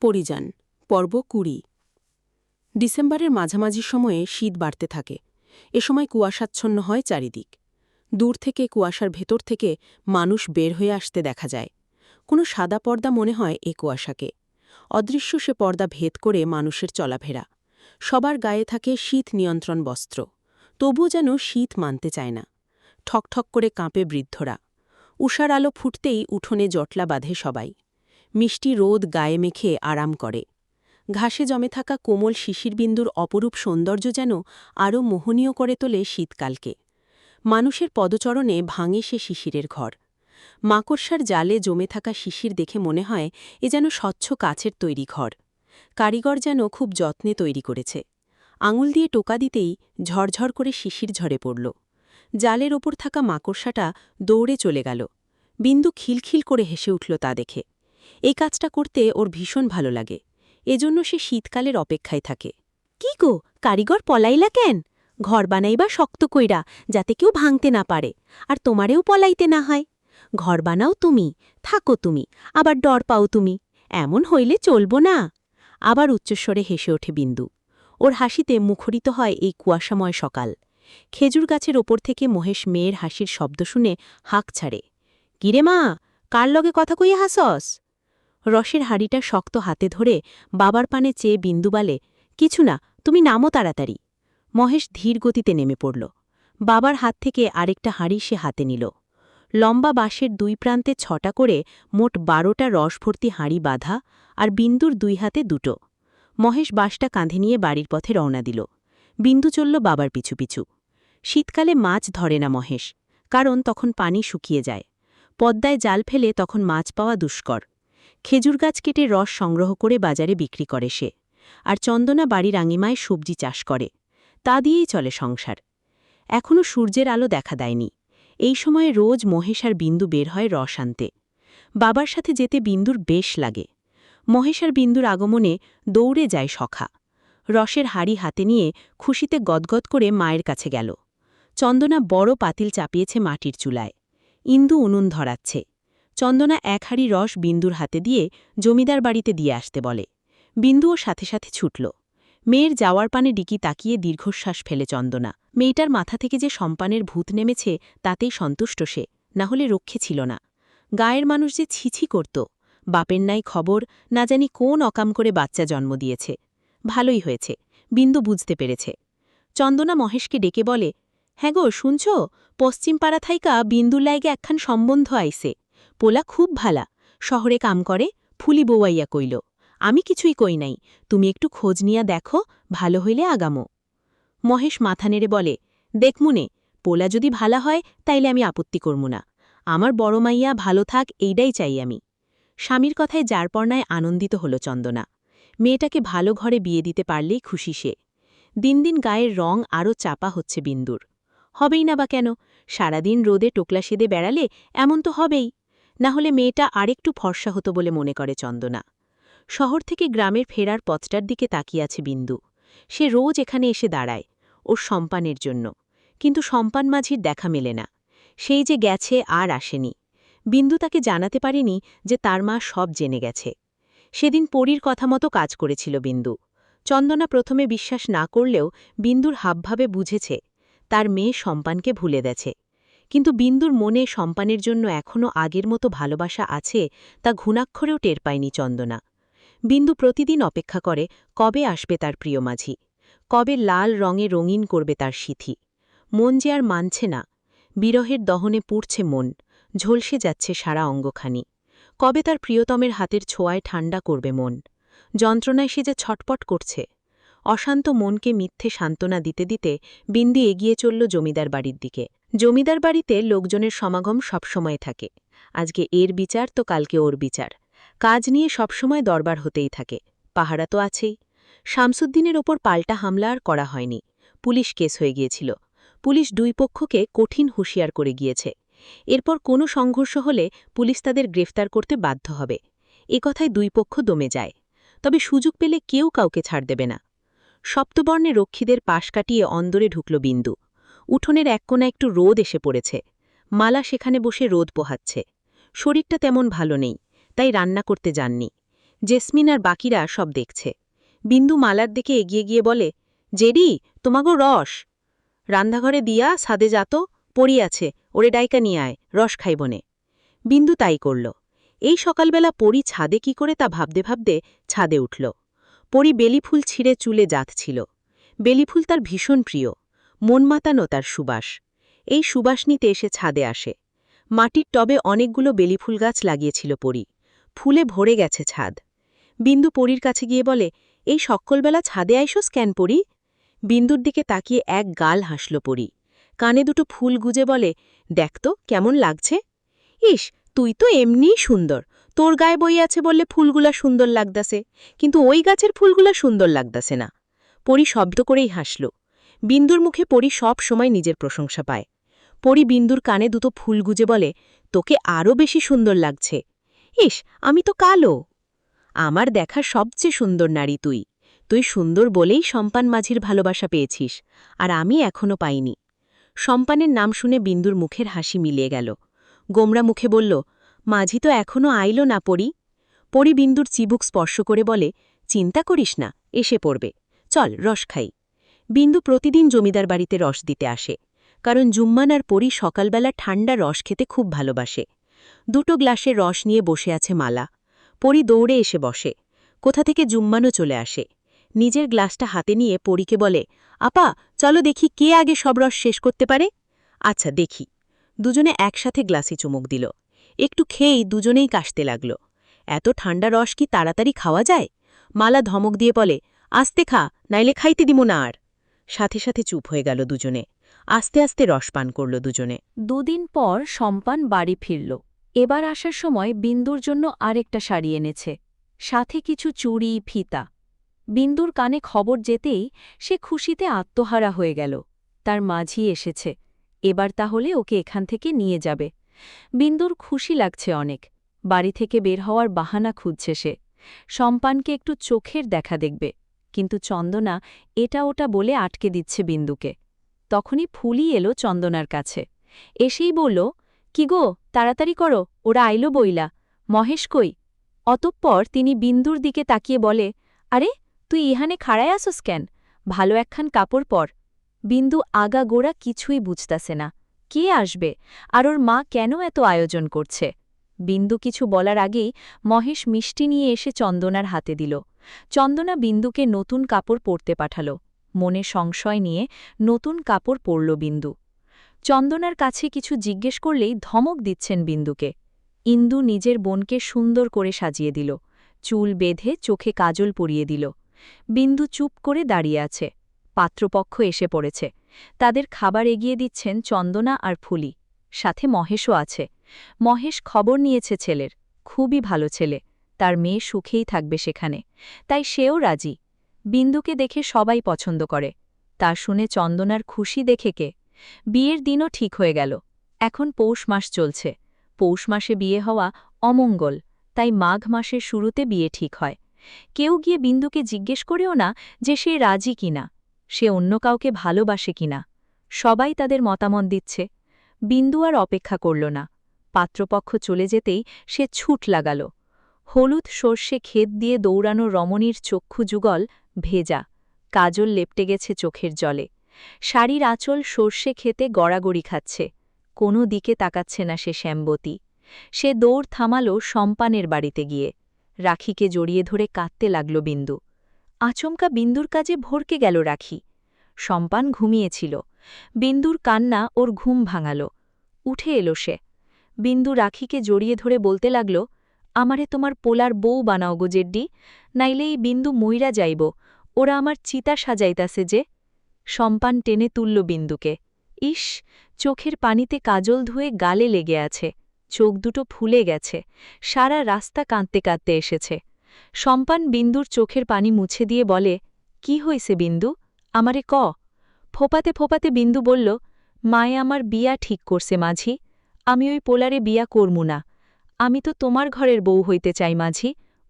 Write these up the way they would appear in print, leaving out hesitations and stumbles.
পরিযান পর্ব ২০। ডিসেম্বরের মাঝামাঝি সময়ে শীত বাড়তে থাকে। এ সময় কুয়াশাচ্ছন্ন হয় চারিদিক। দূর থেকে কুয়াশার ভেতর থেকে মানুষ বের হয়ে আসতে দেখা যায়। কোনো সাদা পর্দা মনে হয় এ কুয়াশাকে। অদৃশ্য সে পর্দা ভেদ করে মানুষের চলাফেরা। সবার গায়ে থাকে শীত নিয়ন্ত্রণ বস্ত্র। তবুও যেন শীত মানতে চায় না। ঠকঠক করে কাঁপে বৃদ্ধরা। উষার আলো ফুটতেই উঠোনে জটলা বাঁধে সবাই। মিষ্টি রোদ গায়ে মেখে আরাম করে। ঘাসে জমে থাকা কোমল শিশিরবিন্দুর অপরূপ সৌন্দর্য যেন আরও মোহনীয় করে তোলে শীতকালকে। মানুষের পদচরণে ভাঙে সে শিশিরের ঘর। মাকড়সার জালে জমে থাকা শিশির দেখে মনে হয় এ যেন স্বচ্ছ কাচের তৈরি ঘর। কারিগর যেন খুব যত্নে তৈরি করেছে। আঙুল দিয়ে টোকা দিতেই ঝরঝর করে শিশির ঝরে পড়ল। জালের ওপর থাকা মাকড়সাটা দৌড়ে চলে গেল। বিন্দু খিলখিল করে হেসে উঠল তা দেখে। এই কাজটা করতে ওর ভীষণ ভালো লাগে। এজন্য সে শীতকালের অপেক্ষায় থাকে। কি গো, কারিগর পলাইলা কেন? ঘর বানাইবা শক্ত কইরা, যাতে কেউ ভাঙতে না পারে, আর তোমারেও পলাইতে না হয়। ঘর বানাও তুমি, থাকো তুমি, আবার ডর পাও তুমি। এমন হইলে চলব না। আবার উচ্চস্বরে হেসে ওঠে বিন্দু। ওর হাসিতে মুখরিত হয় এই কুয়াশাময় সকাল। খেজুর গাছের ওপর থেকে মহেশ মেয়ের হাসির শব্দ শুনে হাঁক ছাড়ে। কিরে মা, কার লগে কথা কইয়া হাসস? রসের হাড়িটা শক্ত হাতে ধরে বাবার পানে চেয়ে বিন্দু বলে, কিছু না, তুমি নামো তাড়াতাড়ি। মহেশ ধীর গতিতে নেমে পড়ল। বাবার হাত থেকে আরেকটা হাঁড়ি সে হাতে নিল। লম্বা বাঁশের দুই প্রান্তে ৬টা করে মোট ১২টা রসভর্তি হাঁড়ি বাঁধা, আর বিন্দুর দুই হাতে দুটো। মহেশ বাঁশটা কাঁধে নিয়ে বাড়ির পথে রওনা দিল। বিন্দু চলল বাবার পিছু পিছু। শীতকালে মাছ ধরে না মহেশ, কারণ তখন পানি শুকিয়ে যায়। পদ্মায় জাল ফেলে তখন মাছ পাওয়া দুষ্কর। খেজুর গাছ কেটে রস সংগ্রহ করে বাজারে বিক্রি করে সে। আর চন্দনা বাড়ির আঙিমায় সবজি চাষ করে। তা দিয়েই চলে সংসার। এখনও সূর্যের আলো দেখা দেয়নি। এই সময়ে রোজ মহেশ আর বিন্দু বের হয় রস আনতে। বাবার সাথে যেতে বিন্দুর বেশ লাগে। মহেশ আর বিন্দুর আগমনে দৌড়ে যায় সখা। রসের হাড়ি হাতে নিয়ে খুশিতে গদগদ করে মায়ের কাছে গেল। চন্দনা বড় পাতিল চাপিয়েছে মাটির চুলায়। ইন্দু উনুন ধরাচ্ছে। চন্দনা এক হাঁড়ি রস বিন্দুর হাতে দিয়ে জমিদার বাড়িতে দিয়ে আসতে বলে। বিন্দুও সাথে সাথে ছুটল। মেয়ের যাওয়ার পানে ডিকি তাকিয়ে দীর্ঘশ্বাস ফেলে চন্দনা। মেয়েটার মাথা থেকে যে সম্পানের ভূত নেমেছে তাতেই সন্তুষ্ট সে, না হলে রক্ষে ছিল না। গায়ের মানুষ যে ছিছি করত। বাপের নাই খবর, না জানি কোন অকাম করে বাচ্চা জন্ম দিয়েছে। ভালোই হয়েছে, বিন্দু বুঝতে পেরেছে। চন্দনা মহেশকে ডেকে বলে, হ্যাঁ গো, শুনছ, পশ্চিম পাড়া থাইকা বিন্দুর লাইগে একখান সম্বন্ধ আইছে। পোলা খুব ভালা, শহরে কাম করে, ফুলি বৌয়াইয়া কইল। আমি কিছুই কই নাই, তুমি একটু খোঁজ নিয়া দেখো, ভালো হইলে আগামো। মহেশ মাথা নেড়ে বলে, দেখমুনে, পোলা যদি ভালা হয় তাইলে আমি আপত্তি করমু না। আমার বড় মাইয়া ভালো থাক, এইটাই চাই আমি। স্বামীর কথায় যারপরনায় আনন্দিত হল চন্দনা। মেয়েটাকে ভালো ঘরে বিয়ে দিতে পারলেই খুশি সে। দিন দিন গায়ের রং আরও চাপা হচ্ছে বিন্দুর। হবেই না বা কেন, সারাদিন রোদে টোকলা সেদে বেড়ালে এমন তো হবেই। না হলে মেয়েটা আরেকটু ফর্সা হতো বলে মনে করে চন্দনা। শহর থেকে গ্রামের ফেরার পথটার দিকে তাকিয়ে আছে বিন্দু। সে রোজ এখানে এসে দাঁড়ায়, ওর সম্পানের জন্য। কিন্তু সম্পান মাঝির দেখা মেলে না। সেই যে গেছে আর আসেনি। বিন্দু তাকে জানাতে পারেনি যে তার মা সব জেনে গেছে। সেদিন পরীর কথা মতো কাজ করেছিল বিন্দু। চন্দনা প্রথমে বিশ্বাস না করলেও বিন্দুর হাবভাবে বুঝেছে তার মেয়ে সম্পানকে ভুলে গেছে। কিন্তু বিন্দুর মনে সম্পানের জন্য এখনও আগের মতো ভালোবাসা আছে তা ঘুণাক্ষরেও টের পায়নি চন্দনা। বিন্দু প্রতিদিন অপেক্ষা করে কবে আসবে তার প্রিয় মাঝি, কবে লাল রঙে রঙিন করবে তার সিথি। মন যে আর মানছে না। বিরহের দহনে পুড়ছে মন, ঝলসে যাচ্ছে সারা অঙ্গখানি। কবে তার প্রিয়তমের হাতের ছোঁয়ায় ঠান্ডা করবে মন। যন্ত্রণায় সে যে ছটপট করছে। অশান্ত মনকে মিথ্যে সান্ত্বনা দিতে দিতে বিন্দু এগিয়ে চলল জমিদার বাড়ির দিকে। জমিদার বাড়িতে লোকজনের সমাগম সবসময় থাকে। আজকে এর বিচার তো কালকে ওর বিচার। কাজ নিয়ে সবসময় দরবার হতেই থাকে। পাহারা তো আছেই। শামসুদ্দিনের ওপর পাল্টা হামলা আর করা হয়নি। পুলিশ কেস হয়ে গিয়েছিল। পুলিশ দুই পক্ষকে কঠিন হুঁশিয়ার করে গিয়েছে। এরপর কোনো সংঘর্ষ হলে পুলিশ তাদের গ্রেফতার করতে বাধ্য হবে। এ কথায় দুই পক্ষ দমে যায়। তবে সুযোগ পেলে কেউ কাউকে ছাড় দেবে না। সপ্তবর্ণে রক্ষীদের পাশ কাটিয়ে অন্দরে ঢুকল বিন্দু। উঠোনের এক কোণা একটু রোদ এসে পড়েছে। মালা সেখানে বসে রোদ পোহাচ্ছে। শরীরটা তেমন ভালো নেই, তাই রান্না করতে যাননি। জেসমিন আর বাকিরা সব দেখছে। বিন্দু মালার দিকে এগিয়ে গিয়ে বলে, জেডি, তোমাগো রস। রান্নাঘরে দিয়া ছাদে যাত, পড়ি আছে, ওরে ডাইকা নিয়ে আয়, রস খাইবনে। বিন্দু তাই করল। এই সকালবেলা পরি ছাদে কি করে তা ভাবতে ভাবতে ছাদে উঠল। পরি বেলিফুল ছিঁড়ে চুলে যাচ্ছিল। বেলিফুল তার ভীষণ প্রিয়, মন মাতানো তার সুবাস। এই সুবাস নিতে এসে ছাদে আসে। মাটির টবে অনেকগুলো বেলিফুল গাছ লাগিয়েছিল পরি। ফুলে ভরে গেছে ছাদ। বিন্দু পরীর কাছে গিয়ে বলে, এই সকালবেলা ছাদে আইসোস কেন পরি? বিন্দুর দিকে তাকিয়ে এক গাল হাসল পরি। কানে দুটো ফুল গুজে বলে, দেখ তো কেমন লাগছে। ইস, তুই তো এমনিই সুন্দর, তোর গায়ে বই আছে বললে ফুলগুলা সুন্দর লাগদাসে, কিন্তু ওই গাছের ফুলগুলা সুন্দর লাগদাসে না। পরি শব্দ করেই হাসল। বিন্দুর মুখে পরি সব সময় নিজের প্রশংসা পায়। পরি বিন্দুর কানে দুটো ফুল গুজে বলে, তোকে আরও বেশি সুন্দর লাগছে। ইস, আমি তো কালো। আমার দেখা সবচেয়ে সুন্দর নারী তুই। তুই সুন্দর বলেই সম্পান মাঝির ভালোবাসা পেয়েছিস, আর আমি এখনো পাইনি। সম্পানের নাম শুনে বিন্দুর মুখের হাসি মিলিয়ে গেল। গোমরা মুখে বলল, মাঝি তো এখনো আইল না পরি। পরি বিন্দুর চিবুক স্পর্শ করে বলে, চিন্তা করিস না, এসে পড়বে, চল রস খাই। বিন্দু প্রতিদিন জমিদার বাড়িতে রস দিতে আসে, কারণ জুম্মান আর পরি সকালবেলা ঠান্ডা রস খেতে খুব ভালোবাসে। দুটো গ্লাসে রস নিয়ে বসে আছে মালা। পরি দৌড়ে এসে বসে। কোথা থেকে জুম্মানও চলে আসে। নিজের গ্লাসটা হাতে নিয়ে পরীকে বলে, আপা, চলো দেখি কে আগে সব রস শেষ করতে পারে। আচ্ছা, দেখি। দুজনে একসাথে গ্লাসে চুমুক দিল। একটু খেয়েই দুজনেই কাশতে লাগল। এত ঠান্ডা রস কি তাড়াতাড়ি খাওয়া যায়? মালা ধমক দিয়ে বলে, আস্তে খা, নাইলে খাইতে দিমু না আর। সাথে সাথে চুপ হয়ে গেল দুজনে। আস্তে আস্তে রস পান করল দুজনে। দুদিন পর সম্পান বাড়ি ফিরল। এবার আসার সময় বিন্দুর জন্য আরেকটা শাড়ি এনেছে, সাথে কিছু চুড়ি ফিতা। বিন্দুর কানে খবর যেতেই সে খুশিতে আত্মহারা হয়ে গেল। তার মাঝি এসেছে, এবার তাহলে ওকে এখান থেকে নিয়ে যাবে। বিন্দুর খুশি লাগছে অনেক। বাড়ি থেকে বের হওয়ার বাহানা খুঁজছে সে। সম্পানকে একটু চোখের দেখা দেখবে, কিন্তু চন্দনা এটা ওটা বলে আটকে দিচ্ছে বিন্দুকে। তখনই ফুলি এলো চন্দনার কাছে। এসেই বলল, কি গো, তাড়াতাড়ি করো, ওরা আইল বইলা। মহেশ কই? অতঃপর তিনি বিন্দুর দিকে তাকিয়ে বলে, আরে, তুই ইহানে খাড়ায় আসস কেন? ভালো একখান কাপড় পর। বিন্দু আগা গোড়া কিছুই বুঝতাছে না। কে আসবে, আর ওর মা কেন এত আয়োজন করছে? বিন্দু কিছু বলার আগেই মহেশ মিষ্টি নিয়ে এসে চন্দনার হাতে দিল। চন্দনা বিন্দুকে নতুন কাপড় পরতে পাঠাল। মনে সংশয় নিয়ে নতুন কাপড় পরল বিন্দু। চন্দনার কাছে কিছু জিজ্ঞেস করলেই ধমক দিচ্ছেন বিন্দুকে। ইন্দু নিজের বোনকে সুন্দর করে সাজিয়ে দিল, চুল বেঁধে চোখে কাজল পরিয়ে দিল। বিন্দু চুপ করে দাঁড়িয়ে আছে। পাত্রপক্ষ এসে পড়েছে। তাদের খাবার এগিয়ে দিচ্ছেন চন্দনা আর ফুলি। সাথে মহেশও আছে। মহেশ খবর নিয়েছে ছেলের, খুবই ভালো ছেলে, তার মেয়ে সুখেই থাকবে সেখানে, তাই সেও রাজি। বিন্দুকে দেখে সবাই পছন্দ করে। তা শুনে চন্দনার খুশি দেখে কে? বিয়ের দিনও ঠিক হয়ে গেল। এখন পৌষ মাস চলছে। পৌষ মাসে বিয়ে হওয়া অমঙ্গল, তাই মাঘ মাসের শুরুতে বিয়ে ঠিক হয়। কেউ গিয়ে বিন্দুকে জিজ্ঞেস করেও না যে সে রাজি কিনা, সে অন্য কাউকে ভালোবাসে কিনা। সবাই তাদের মতামত দিচ্ছে। বিন্দু আর অপেক্ষা করল না। পাত্রপক্ষ চলে যেতেই সে ছুট লাগাল। হলুদ সর্ষে ক্ষেত দিয়ে দৌড়ানো রমণীর চক্ষু যুগল ভেজা, কাজল লেপটে গেছে চোখের জলে। শাড়ির আঁচল সর্ষে খেতে গড়াগড়ি খাচ্ছে। কোনো দিকে তাকাচ্ছে না সে শ্যামবতী। সে দৌড় থামাল সম্পানের বাড়িতে গিয়ে। রাখিকে জড়িয়ে ধরে কাঁদতে লাগল বিন্দু। আচমকা বিন্দুর কাজে ভরকে গেল রাখি। সম্পান ঘুমিয়েছিল। বিন্দুর কান্না ওর ঘুম ভাঙাল। উঠে এলো সে। বিন্দু রাখিকে জড়িয়ে ধরে বলতে লাগল, আমারে তোমার পোলার বউ বানাও গো জেড্ডি, নাইলে এই বিন্দু মইরা যাইব, ওরা আমার চিতা সাজাইতাছে যে। সম্পান টেনে তুলল বিন্দুকে। ইস, চোখের পানিতে কাজল ধুয়ে গালে লেগে আছে, চোখ দুটো ফুলে গেছে, সারা রাস্তা কাঁদতে কাঁদতে এসেছে। সম্পান বিন্দুর চোখের পানি মুছে দিয়ে বলে, কি হইছে বিন্দু, আমারে ক। ফোপাতে ফোপাতে বিন্দু বলল, মায়ে আমার বিয়া ঠিক করছে মাঝি, আমি ওই পোলারে বিয়া করমু না। আমি তো তোমার ঘরের বউ হইতে চাই মাঝি,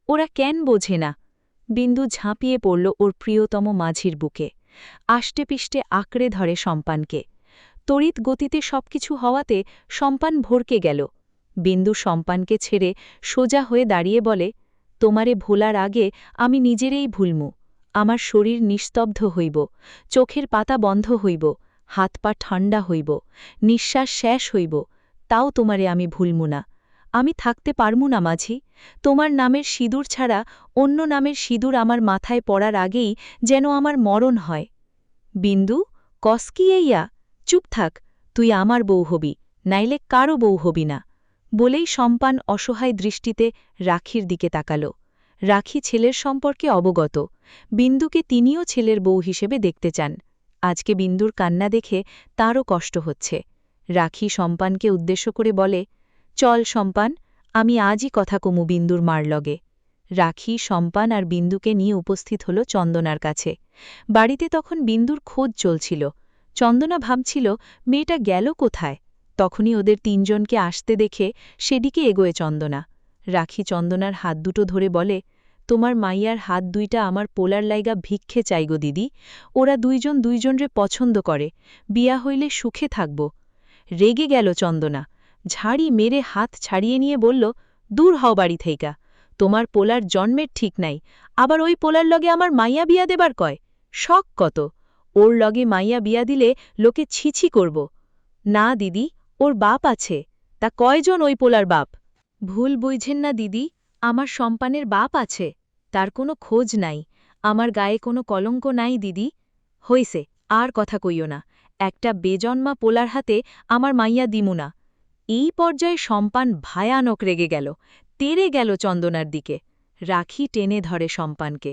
ওরা কেন বোঝে না। বিন্দু ঝাঁপিয়ে পড়ল ওর প্রিয়তম মাঝির বুকে। আষ্টে পিষ্টে আঁকড়ে ধরে সম্পানকে। তড়িৎ গতিতে সবকিছু হওয়াতে সম্পান ভরকে গেল। বিন্দু সম্পানকে ছেড়ে সোজা হয়ে দাঁড়িয়ে বলে, তোমারে ভোলার আগে আমি নিজেরেই ভুলমু। আমার শরীর নিস্তব্ধ হইব, চোখের পাতা বন্ধ হইব, হাত পা ঠান্ডা হইব, নিঃশ্বাস শেষ হইব, তাও তোমারে আমি ভুলমু না। আমি থাকতে পারমু না মাঝি। তোমার নামের সিঁদুর ছাড়া অন্য নামের সিঁদুর আমার মাথায় পড়ার আগেই যেন আমার মরণ হয়। বিন্দু, কস কি এইয়া? চুপ থাক, তুই আমার বউ হবি, নাইলে কারও বউ হবি না। বলেই সম্পান অসহায় দৃষ্টিতে রাখির দিকে তাকাল। রাখি ছেলের সম্পর্কে অবগত, বিন্দুকে তিনিও ছেলের বউ হিসেবে দেখতে চান। আজকে বিন্দুর কান্না দেখে তারও কষ্ট হচ্ছে। রাখি সম্পানকে উদ্দেশ্য করে বলে, চল সম্পান, আমি আজই কথা কমু বিন্দুর মার লগে। রাখি সম্পান আর বিন্দুকে নিয়ে উপস্থিত হল চন্দনার কাছে। বাড়িতে তখন বিন্দুর খোঁজ চলছিল। চন্দনা ভাবছিল মেয়েটা গেল কোথায়। তখনই ওদের তিনজনকে আসতে দেখে সেদিকে এগোয় চন্দনা। রাখি চন্দনার হাত দুটো ধরে বলে, তোমার মাইয়ার হাত দুইটা আমার পোলার লাইগা ভিক্ষে চাইগো দিদি। ওরা দুইজন দুইজনরে পছন্দ করে, বিয়া হইলে সুখে থাকব। রেগে গেল চন্দনা, ঝাড়ি মেরে হাত ছাড়িয়ে নিয়ে বলল, দূর হও বাড়ি থেইকা। তোমার পোলার জন্মের ঠিক নাই, আবার ওই পোলার লগে আমার মাইয়া বিয়া দেবার কয়। শখ কত! ওর লগে মাইয়া বিয়া দিলে লোকে ছিছি করব। না দিদি, ওর বাপ আছে। তা কয়জন ওই পোলার বাপ? ভুল বুঝছেন না দিদি, আমার সম্পানের বাপ আছে। তার কোনো খোঁজ নাই, আমার গায়ে কোনো কলঙ্ক নাই দিদি। হইছে, আর কথা কইও না। একটা বেজন্মা পোলার হাতে আমার মাইয়া দিমু না। এই পর্যায়ে সম্পান ভয়ানক রেগে গেল, তেড়ে গেল চন্দনার দিকে। রাখি টেনে ধরে সম্পানকে।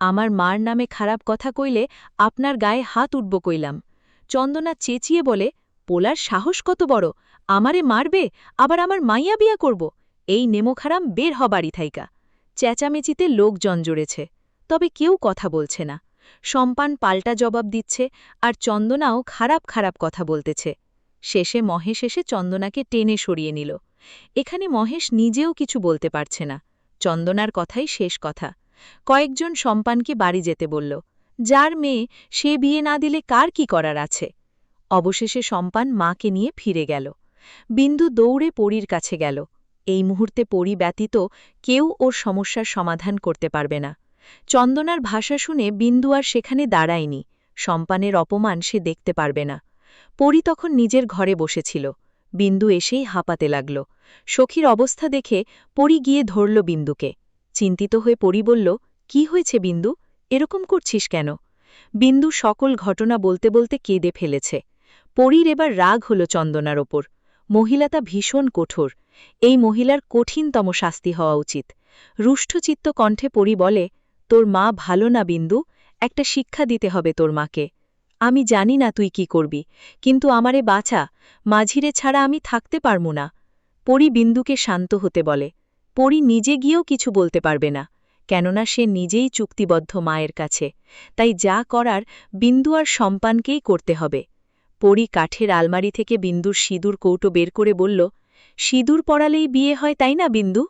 আমার মার নামে খারাপ কথা কইলে আপনার গায়ে হাত উঠব কইলাম। চন্দনা চেঁচিয়ে বলে, পোলার সাহস কত বড়, আমারে মারবে, আবার আমার মাইয়া বিয়া করব। এই নেমোখারাম বের হ বাড়ি থাইকা। চেঁচামেচিতে লোকজন জুড়েছে, তবে কেউ কথা বলছে না। সম্পান পাল্টা জবাব দিচ্ছে, আর চন্দনাও খারাপ খারাপ কথা বলতেছে। শেষে মহেশ এসে চন্দনাকে টেনে সরিয়ে নিল। এখানে মহেশ নিজেও কিছু বলতে পারছে না। চন্দনার কথাই শেষ কথা। কয়েকজন সম্পানকে বাড়ি যেতে বলল। যার মেয়ে, সে বিয়ে না দিলে কার কি করার আছে। অবশেষে সম্পান মাকে নিয়ে ফিরে গেল। বিন্দু দৌড়ে পরীর কাছে গেল। এই মুহূর্তে পরী ব্যতীত কেউ ওর সমস্যার সমাধান করতে পারবে না। চন্দনার ভাষা শুনে বিন্দু আর সেখানে দাঁড়ায়নি। সম্পানের অপমান সে দেখতে পারবে না। পরী তখন নিজের ঘরে বসেছিল। বিন্দু এসেই হাঁপাতে লাগল। সখীর অবস্থা দেখে পরী গিয়ে ধরল বিন্দুকে। চিন্তিত হয়ে পরী বলল, কি হয়েছে বিন্দু, এরকম করছিস কেন? বিন্দু সকল ঘটনা বলতে বলতে কেঁদে ফেলেছে। পরীর এবার রাগ হল চন্দনার ওপর। মহিলাটা ভীষণ কঠোর, এই মহিলার কঠিনতম শাস্তি হওয়া উচিত। রুষ্টচিত্ত কণ্ঠে পরী বলে, তোর মা ভালো না বিন্দু, একটা শিক্ষা দিতে হবে তোর মাকে। আমি জানি না তুই কি করবি, কিন্তু আমারে বাঁচা, মাঝিরে ছাড়া আমি থাকতে পারমু না। পরী বিন্দুকে শান্ত হতে বলে। পরী নিজে গিয়েও কিছু বলতে পারবে না, কেননা সে নিজেই চুক্তিবদ্ধ মায়ের কাছে। তাই যা করার বিন্দু আর সম্পানকেই করতে হবে। পরী কাঠের আলমারি থেকে বিন্দুর সিঁদুর কৌটো বের করে বলল, সিঁদুর পরালেই বিয়ে হয় তাই না বিন্দু?